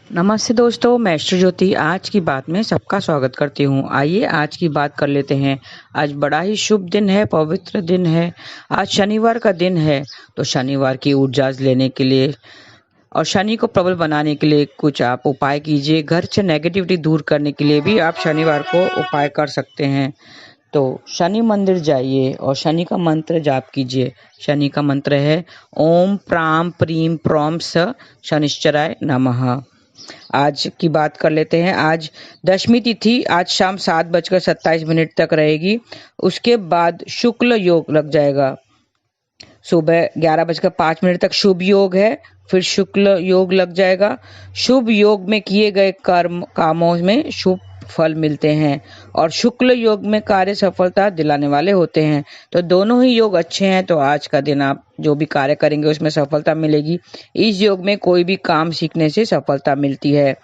नमस्ते दोस्तों, मैं श्री ज्योति आज की बात में सबका स्वागत करती हूँ। आइए आज की बात कर लेते हैं। आज बड़ा ही शुभ दिन है, पवित्र दिन है। आज शनिवार का दिन है, तो शनिवार की ऊर्जा लेने के लिए और शनि को प्रबल बनाने के लिए कुछ आप उपाय कीजिए। घर से नेगेटिविटी दूर करने के लिए भी आप शनिवार को उपाय कर सकते हैं। तो शनि मंदिर जाइए और शनि का मंत्र जाप कीजिए। शनि का मंत्र है ओम प्राम प्रीम प्रोम स शनिश्चराय नमः। आज की बात कर लेते हैं। आज दशमी तिथि आज शाम 7:27 तक रहेगी। उसके बाद शुक्ल योग लग जाएगा। सुबह 11:05 तक शुभ योग है, फिर शुक्ल योग लग जाएगा। शुभ योग में किए गए कर्म कामों में शुभ फल मिलते हैं और शुक्ल योग में कार्य सफलता दिलाने वाले होते हैं। तो दोनों ही योग अच्छे हैं, तो आज का दिन आप जो भी कार्य करेंगे उसमें सफलता मिलेगी। इस योग में कोई भी काम सीखने से सफलता मिलती है।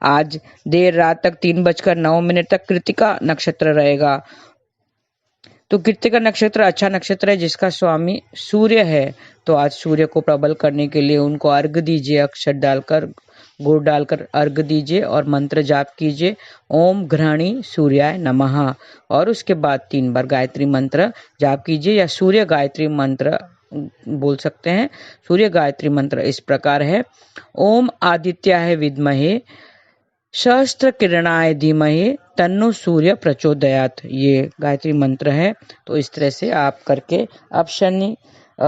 आज देर रात तक 3:09 तक कृतिका नक्षत्र रहेगा। तो कृत्तिका नक्षत्र अच्छा नक्षत्र है जिसका स्वामी सूर्य है। तो आज सूर्य को प्रबल करने के लिए उनको अर्घ दीजिए, अक्षत डालकर गुड़ डालकर अर्घ दीजिए और मंत्र जाप कीजिए ओम घृणी सूर्याय नमः। और उसके बाद 3 बार गायत्री मंत्र जाप कीजिए या सूर्य गायत्री मंत्र बोल सकते हैं। सूर्य गायत्री मंत्र इस प्रकार है ओम आदित्याय विद्महे सहस्त्र किरणाय धीमहि तन्नो सूर्य प्रचोदयात। ये गायत्री मंत्र है। तो इस तरह से आप करके आप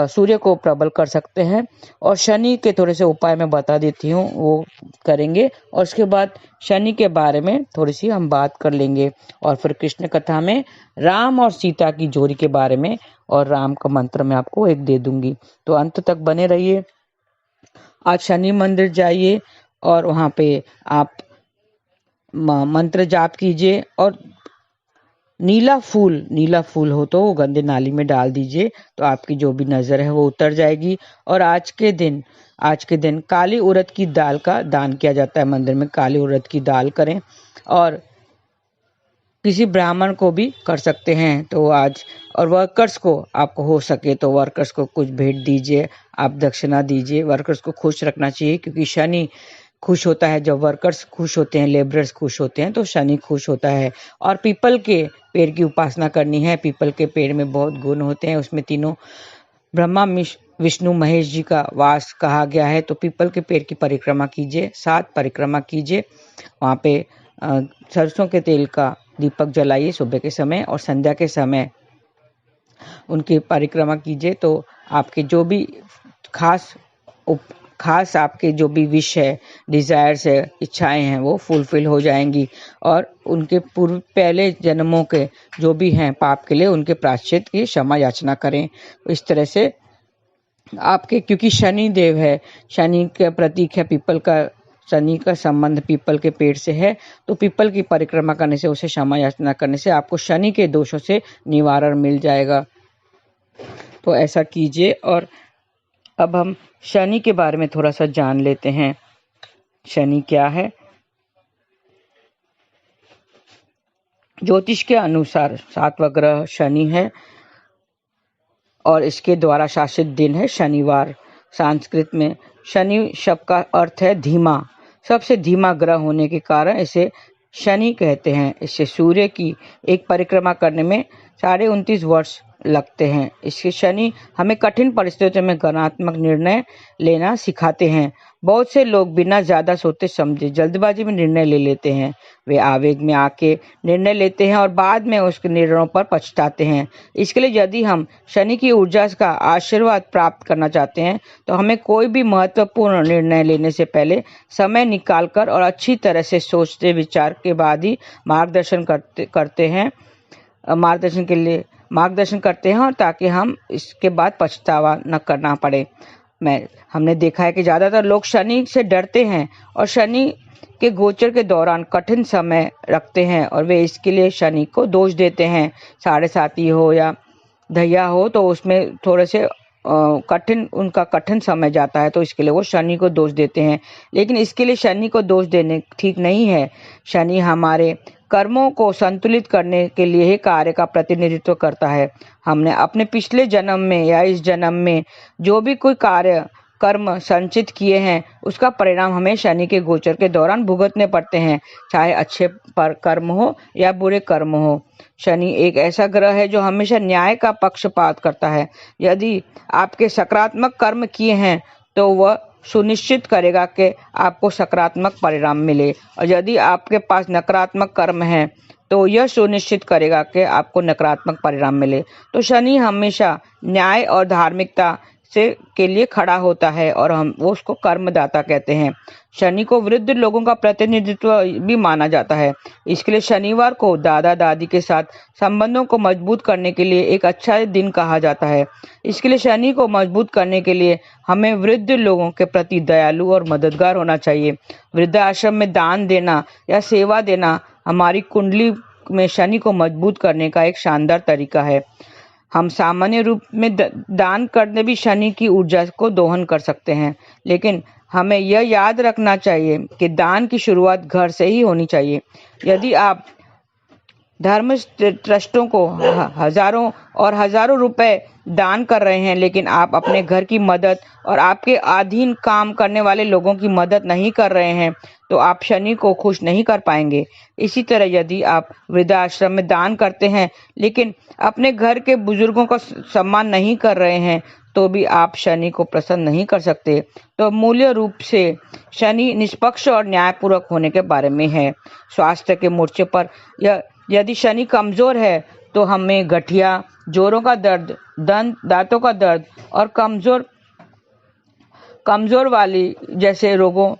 सूर्य को प्रबल कर सकते हैं। और शनि के थोड़े से उपाय मैं बता देती हूँ, वो करेंगे और उसके बाद शनि के बारे में थोड़ी सी हम बात कर लेंगे। और फिर कृष्ण कथा में राम और सीता की जोड़ी के बारे में और राम का मंत्र मैं आपको एक दे दूंगी। तो अंत तक बने रहिए। आज शनि मंदिर जाइए और वहाँ पे आप मंत्र जाप कीजिए और नीला फूल हो तो वो गंदे नाली में डाल दीजिए, तो आपकी जो भी नजर है वो उतर जाएगी। और आज के दिन काली उड़द की दाल का दान किया जाता है। मंदिर में काली उड़द की दाल करें और किसी ब्राह्मण को भी कर सकते हैं। तो आज और वर्कर्स को आपको हो सके तो वर्कर्स को कुछ भेंट दीजिए, आप दक्षिणा दीजिए। वर्कर्स को खुश रखना चाहिए क्योंकि शनि खुश होता है जब वर्कर्स खुश होते हैं, लेबरर्स खुश होते हैं तो शनि खुश होता है। और पीपल के पेड़ की उपासना करनी है। पीपल के पेड़ में बहुत गुण होते हैं, उसमें तीनों ब्रह्मा विष्णु महेश जी का वास कहा गया है। तो पीपल के पेड़ की परिक्रमा कीजिए, 7 परिक्रमा कीजिए। वहाँ पे सरसों के तेल का दीपक जलाइए सुबह के समय और संध्या के समय उनकी परिक्रमा कीजिए। तो आपके जो भी खास आपके जो भी विश है, डिजायर्स है, इच्छाएं हैं वो फुलफिल हो जाएंगी। और उनके पूर्व पहले जन्मों के जो भी हैं पाप के लिए उनके प्रायश्चित की क्षमा याचना करें। इस तरह से आपके क्योंकि शनि देव है, शनि का प्रतीक है पीपल का, शनि का संबंध पीपल के पेड़ से है। तो पीपल की परिक्रमा करने से, उसे क्षमा याचना करने से आपको शनि के दोषों से निवारण मिल जाएगा। तो ऐसा कीजिए। और अब हम शनि के बारे में थोड़ा सा जान लेते हैं। शनि क्या है? ज्योतिष के अनुसार 7वां ग्रह शनि है और इसके द्वारा शासित दिन है शनिवार। संस्कृत में शनि शब्द का अर्थ है धीमा। सबसे धीमा ग्रह होने के कारण इसे शनि कहते हैं। इससे सूर्य की एक परिक्रमा करने में 29.5 वर्ष लगते हैं। इसके शनि हमें कठिन परिस्थितियों में गणनात्मक निर्णय लेना सिखाते हैं। बहुत से लोग बिना ज्यादा सोचे समझे जल्दबाजी में निर्णय ले लेते हैं। वे आवेग में आके निर्णय लेते हैं और बाद में उसके निर्णयों पर पछताते हैं। इसके लिए यदि हम शनि की ऊर्जा का आशीर्वाद प्राप्त करना चाहते हैं तो हमें कोई भी महत्वपूर्ण निर्णय लेने से पहले समय निकालकर और अच्छी तरह से सोचते विचार के बाद ही मार्गदर्शन करते हैं और ताकि हम इसके बाद पछतावा न करना पड़े। हमने देखा है कि ज्यादातर लोग शनि से डरते हैं और शनि के गोचर के दौरान कठिन समय रखते हैं और वे इसके लिए शनि को दोष देते हैं। 7.5 हो या ढैया हो तो उसमें थोड़े से उनका कठिन समय जाता है, तो इसके लिए वो शनि को दोष देते हैं। लेकिन इसके लिए शनि को दोष देने ठीक नहीं है। शनि हमारे कर्मों को संतुलित करने के लिए ही कार्य का प्रतिनिधित्व करता है। हमने अपने पिछले जन्म में या इस जन्म में जो भी कोई कार्य कर्म संचित किए हैं उसका परिणाम हमें शनि के गोचर के दौरान भुगतने पड़ते हैं, चाहे अच्छे पर कर्म हो या बुरे कर्म हो। शनि एक ऐसा ग्रह है जो हमेशा न्याय का पक्षपात करता है। यदि आपके सकारात्मक कर्म किए हैं तो वह सुनिश्चित करेगा कि आपको सकारात्मक परिणाम मिले, और यदि आपके पास नकारात्मक कर्म है तो यह सुनिश्चित करेगा कि आपको नकारात्मक परिणाम मिले। तो शनि हमेशा न्याय और धार्मिकता से के लिए खड़ा होता है और हम वो उसको कर्मदाता कहते हैं। शनि को वृद्ध लोगों का प्रतिनिधित्व भी माना जाता है। इसके लिए शनिवार को दादा दादी के साथ संबंधों को मजबूत करने के लिए एक अच्छा दिन कहा जाता है। इसके लिए शनि को मजबूत करने के लिए हमें वृद्ध लोगों के प्रति दयालु और मददगार होना चाहिए। वृद्धाश्रम में दान देना या सेवा देना हमारी कुंडली में शनि को मजबूत करने का एक शानदार तरीका है। हम सामान्य रूप में दान करने भी शनि की ऊर्जा को दोहन कर सकते हैं, लेकिन हमें यह याद रखना चाहिए कि दान की शुरुआत घर से ही होनी चाहिए। यदि आप धर्म ट्रस्टों को हजारों और हजारों रुपए दान कर रहे हैं, लेकिन आप अपने घर की मदद और आपके अधीन काम करने वाले लोगों की मदद नहीं कर रहे हैं, तो आप शनि को खुश नहीं कर पाएंगे। इसी तरह यदि आप वृद्धाश्रम में दान करते हैं लेकिन अपने घर के बुजुर्गों का सम्मान नहीं कर रहे हैं, तो भी आप शनि को प्रसन्न नहीं कर सकते। तो मूल्य रूप से शनि निष्पक्ष और न्यायपूर्वक होने के बारे में है। स्वास्थ्य के मोर्चे पर यदि शनि कमजोर है तो हमें गठिया, जोड़ों का दर्द, दांतों का दर्द और कमजोर वाली जैसे रोगों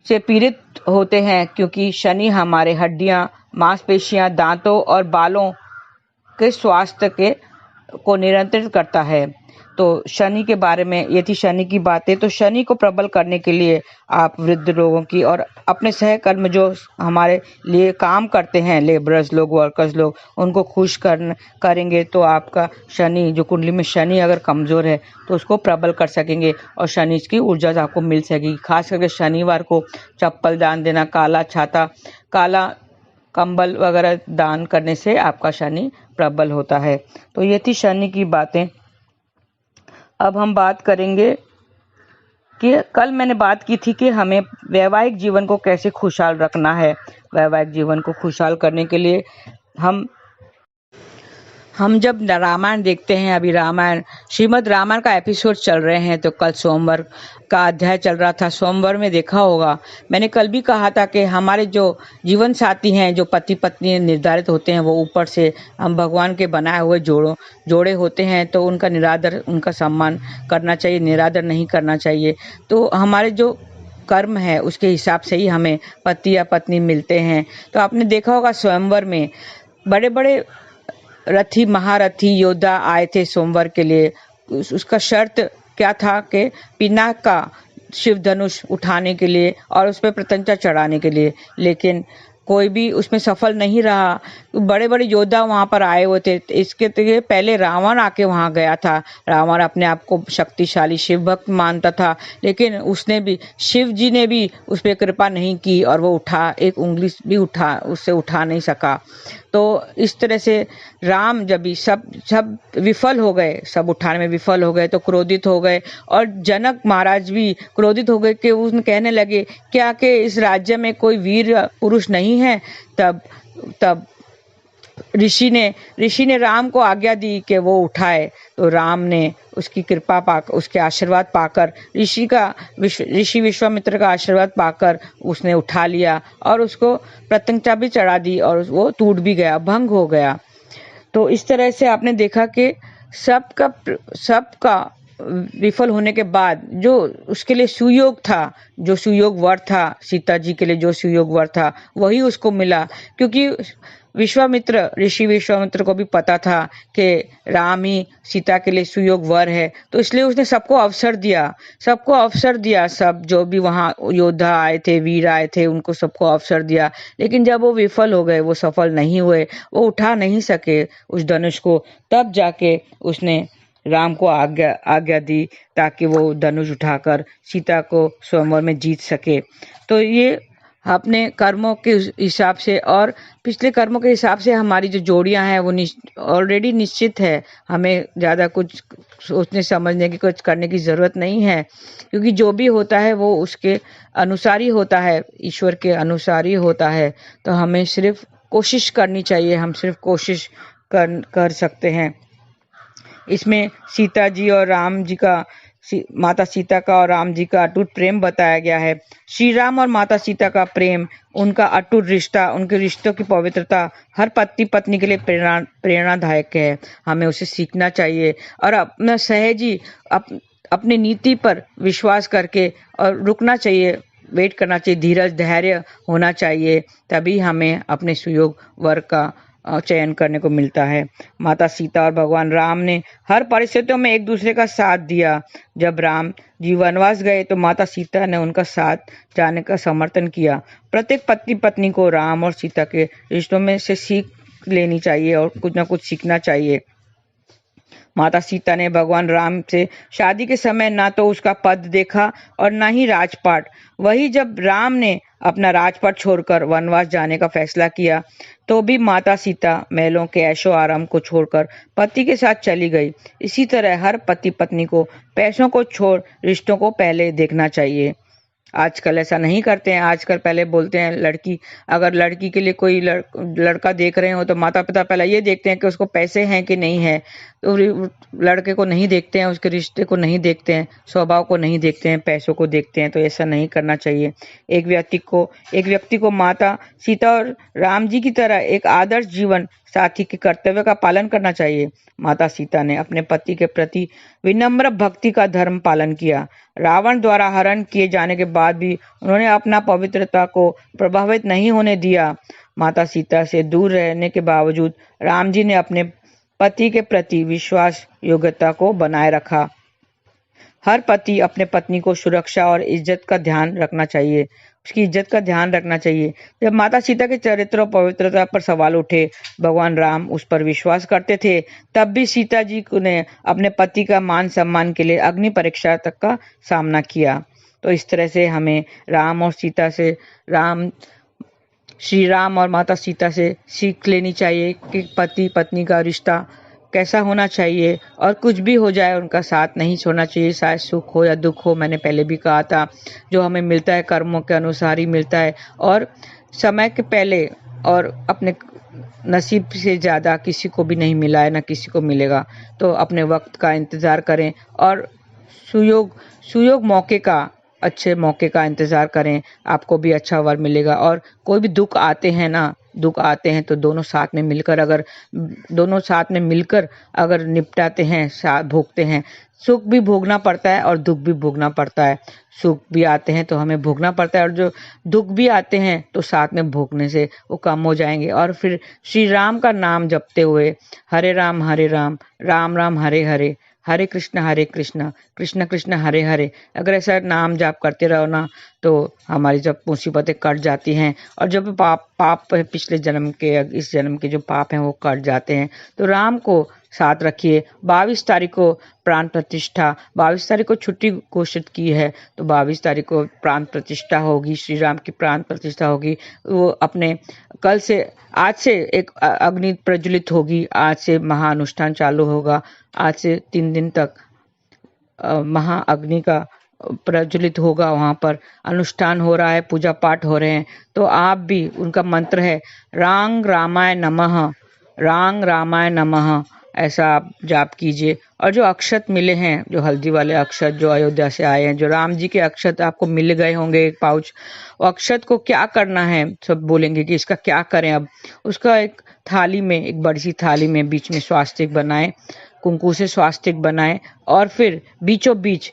से पीड़ित होते हैं, क्योंकि शनि हमारे हड्डियां, मांसपेशियां, दांतों और बालों के स्वास्थ्य को नियंत्रित करता है। तो शनि के बारे में ये थी शनि की बातें। तो शनि को प्रबल करने के लिए आप वृद्ध लोगों की और अपने सहकर्मी जो हमारे लिए काम करते हैं, लेबरर्स लोग, वर्कर्स लोग, उनको खुश करेंगे तो आपका शनि, जो कुंडली में शनि अगर कमज़ोर है तो उसको प्रबल कर सकेंगे और शनि की ऊर्जा आपको मिल सकेगी। खास करके शनिवार को चप्पल दान देना, काला छाता, काला कंबल वगैरह दान करने से आपका शनि प्रबल होता है। तो ये थी शनि की बातें। अब हम बात करेंगे कि कल मैंने बात की थी कि हमें वैवाहिक जीवन को कैसे खुशहाल रखना है। वैवाहिक जीवन को खुशहाल करने के लिए हम जब रामायण देखते हैं, अभी रामायण, श्रीमद् रामायण का एपिसोड चल रहे हैं, तो कल सोमवार का अध्याय चल रहा था। सोमवार में देखा होगा, मैंने कल भी कहा था कि हमारे जो जीवन साथी हैं, जो पति पत्नी निर्धारित होते हैं, वो ऊपर से हम भगवान के बनाए हुए जोड़े होते हैं, तो उनका निरादर, उनका सम्मान करना चाहिए, निरादर नहीं करना चाहिए। तो हमारे जो कर्म है उसके हिसाब से ही हमें पति या पत्नी मिलते हैं। तो आपने देखा होगा स्वयंवर में बड़े बड़े रथी, महारथी, योद्धा आए थे सोमवार के लिए। उसका शर्त क्या था कि पिनाक का शिव धनुष उठाने के लिए और उस पर प्रत्यंचा चढ़ाने के लिए, लेकिन कोई भी उसमें सफल नहीं रहा। बड़े बड़े योद्धा वहां पर आए हुए थे। इसके पहले रावण आके वहां गया था। रावण अपने आप को शक्तिशाली शिव भक्त मानता था, लेकिन उसने भी, शिव जी ने भी उस पर कृपा नहीं की और वो एक उंगली भी उससे उठा नहीं सका। तो इस तरह से राम जब भी सब विफल हो गए, सब उठाने में विफल हो गए, तो क्रोधित हो गए और जनक महाराज भी क्रोधित हो गए कि उसने कहने लगे क्या कि इस राज्य में कोई वीर पुरुष नहीं है। तब ऋषि ने राम को आज्ञा दी कि वो उठाए। तो राम ने उसकी कृपा पाकर, उसके आशीर्वाद पाकर, ऋषि विश्वामित्र का आशीर्वाद पाकर उसने उठा लिया और उसको प्रत्यंचा भी चढ़ा दी और वो टूट भी गया, भंग हो गया। तो इस तरह से आपने देखा कि सबका विफल होने के बाद जो उसके लिए सुयोग था, जो सुयोग वर था, सीता जी के लिए जो सुयोग वर था वही उसको मिला, क्योंकि ऋषि विश्वामित्र को भी पता था कि राम ही सीता के लिए सुयोग वर है। तो इसलिए उसने सबको अवसर दिया, सब जो भी वहाँ योद्धा आए थे, वीर आए थे, उनको सबको अवसर दिया। लेकिन जब वो विफल हो गए, वो सफल नहीं हुए, वो उठा नहीं सके उस धनुष को, तब जाके उसने राम को आज्ञा दी ताकि वो धनुष उठाकर सीता को स्वयंवर में जीत सके। तो ये अपने कर्मों के हिसाब से और पिछले कर्मों के हिसाब से हमारी जो जोड़ियां हैं वो ऑलरेडी निश्चित है। हमें ज़्यादा कुछ सोचने समझने की, कुछ करने की ज़रूरत नहीं है, क्योंकि जो भी होता है वो उसके अनुसार ही होता है, ईश्वर के अनुसार ही होता है। तो हमें सिर्फ कोशिश करनी चाहिए, हम सिर्फ कोशिश कर सकते हैं। इसमें सीता जी और राम जी का, माता सीता का और राम जी का अटूट प्रेम बताया गया है। श्री राम और माता सीता का प्रेम, उनका अटूट रिश्ता, उनके रिश्तों की पवित्रता हर पति पत्नी के लिए प्रेरणादायक है। हमें उसे सीखना चाहिए और अपना सहज ही अपनी नीति पर विश्वास करके और रुकना चाहिए, वेट करना चाहिए, धीरज धैर्य होना चाहिए, तभी हमें अपने सुयोग वर का चयन करने को मिलता है। माता सीता और भगवान राम ने हर परिस्थितियों में एक दूसरे का साथ दिया। जब राम जी वनवास गए तो माता सीता ने उनका साथ जाने का समर्थन किया। प्रत्येक पति पत्नी को राम और सीता के रिश्तों में से सीख लेनी चाहिए और कुछ ना कुछ सीखना चाहिए। माता सीता ने भगवान राम से शादी के समय ना तो उसका पद देखा और ना ही राजपाट। वही जब राम ने अपना राजपाट छोड़कर वनवास जाने का फैसला किया तो भी माता सीता महलों के ऐशो आराम को छोड़कर पति के साथ चली गई। इसी तरह हर पति पत्नी को पैसों को छोड़ रिश्तों को पहले देखना चाहिए। आजकल ऐसा नहीं करते हैं। आजकल पहले बोलते हैं, अगर लड़की के लिए कोई लड़का देख रहे हो तो माता पिता पहले ये देखते हैं कि उसको पैसे हैं कि नहीं है। तो लड़के को नहीं देखते हैं, उसके रिश्ते को नहीं देखते हैं, स्वभाव को नहीं देखते हैं, पैसों को देखते हैं। तो ऐसा नहीं करना चाहिए। एक व्यक्ति को माता सीता और राम जी की तरह एक आदर्श जीवन साथी के कर्तव्य का पालन करना चाहिए। माता सीता ने अपने पति के प्रति विनम्र भक्ति का धर्म पालन किया। रावण द्वारा हरण किए जाने के बाद भी उन्होंने अपना पवित्रता को प्रभावित नहीं होने दिया। माता सीता से दूर रहने के बावजूद राम जी ने अपने पति के प्रति विश्वास योग्यता को बनाए रखा। हर पति अपने पत्नी को सुरक्षा और इज्जत का ध्यान रखना चाहिए, उसकी इज्जत का ध्यान रखना चाहिए। जब माता सीता के चरित्र और पवित्रता पर सवाल उठे, भगवान राम उस पर विश्वास करते थे, तब भी सीता जी ने अपने पति का मान सम्मान के लिए अग्नि परीक्षा तक का सामना किया। तो इस तरह से हमें श्री राम और माता सीता से सीख लेनी चाहिए कि पति पत्नी का रिश्ता कैसा होना चाहिए और कुछ भी हो जाए उनका साथ नहीं छोड़ना चाहिए। चाहे सुख हो या दुख हो, मैंने पहले भी कहा था, जो हमें मिलता है कर्मों के अनुसार ही मिलता है और समय के पहले और अपने नसीब से ज़्यादा किसी को भी नहीं मिला है, ना किसी को मिलेगा। तो अपने वक्त का इंतज़ार करें और सुयोग मौके का, अच्छे मौके का इंतज़ार करें, आपको भी अच्छा वर मिलेगा। और कोई भी दुख आते हैं तो दोनों साथ में मिलकर अगर निपटाते हैं, साथ भोगते हैं। सुख भी भोगना पड़ता है और दुख भी भोगना पड़ता है। सुख भी आते हैं तो हमें भोगना पड़ता है और जो दुख भी आते हैं तो साथ में भोगने से वो कम हो जाएंगे। और फिर श्री राम का नाम जपते हुए हरे राम राम राम हरे हरे, हरे कृष्ण कृष्ण कृष्ण हरे हरे, अगर ऐसा नाम जाप करते रहो ना तो हमारी जब मुसीबतें कट जाती हैं और जब पाप पिछले जन्म के इस जन्म के जो पाप हैं वो कट जाते हैं। तो राम को साथ रखिए। 22 तारीख को प्राण प्रतिष्ठा, 22 तारीख को छुट्टी घोषित की है तो 22 तारीख को प्राण प्रतिष्ठा होगी, श्री राम की प्राण प्रतिष्ठा होगी। वो अपने आज से एक अग्नि प्रज्वलित होगी, आज से महाअनुष्ठान चालू होगा। आज से 3 दिन तक महाअग्नि का प्रज्वलित होगा, वहाँ पर अनुष्ठान हो रहा है, पूजा पाठ हो रहे हैं। तो आप भी, उनका मंत्र है रांग रामाय नमः, ऐसा आप जाप कीजिए। और जो अक्षत मिले हैं, जो हल्दी वाले अक्षत जो अयोध्या से आए हैं, जो राम जी के अक्षत आपको मिल गए होंगे एक पाउच, वो अक्षत को क्या करना है, सब बोलेंगे कि इसका क्या करें। अब उसका एक बड़ी सी थाली में बीच में स्वास्तिक बनाएं, कुंकू से स्वास्तिक बनाएं और फिर बीचों बीच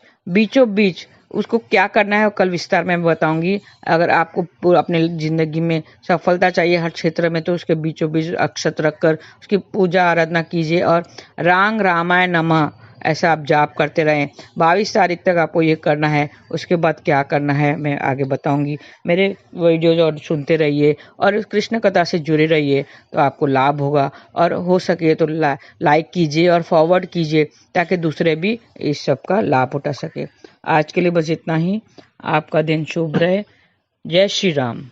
उसको क्या करना है वो कल विस्तार में बताऊंगी। अगर आपको अपने जिंदगी में सफलता चाहिए हर क्षेत्र में तो उसके बीचों बीच अक्षत रखकर उसकी पूजा आराधना कीजिए और रांग रामाय नमः ऐसा आप जाप करते रहें। 22 तारीख तक आपको ये करना है। उसके बाद क्या करना है मैं आगे बताऊंगी। मेरे वीडियोज और सुनते रहिए और कृष्ण कथा से जुड़े रहिए तो आपको लाभ होगा। और हो सके तो लाइक कीजिए और फॉरवर्ड कीजिए ताकि दूसरे भी इस सब का लाभ उठा सके। आज के लिए बस इतना ही। आपका दिन शुभ रहे। जय श्री राम।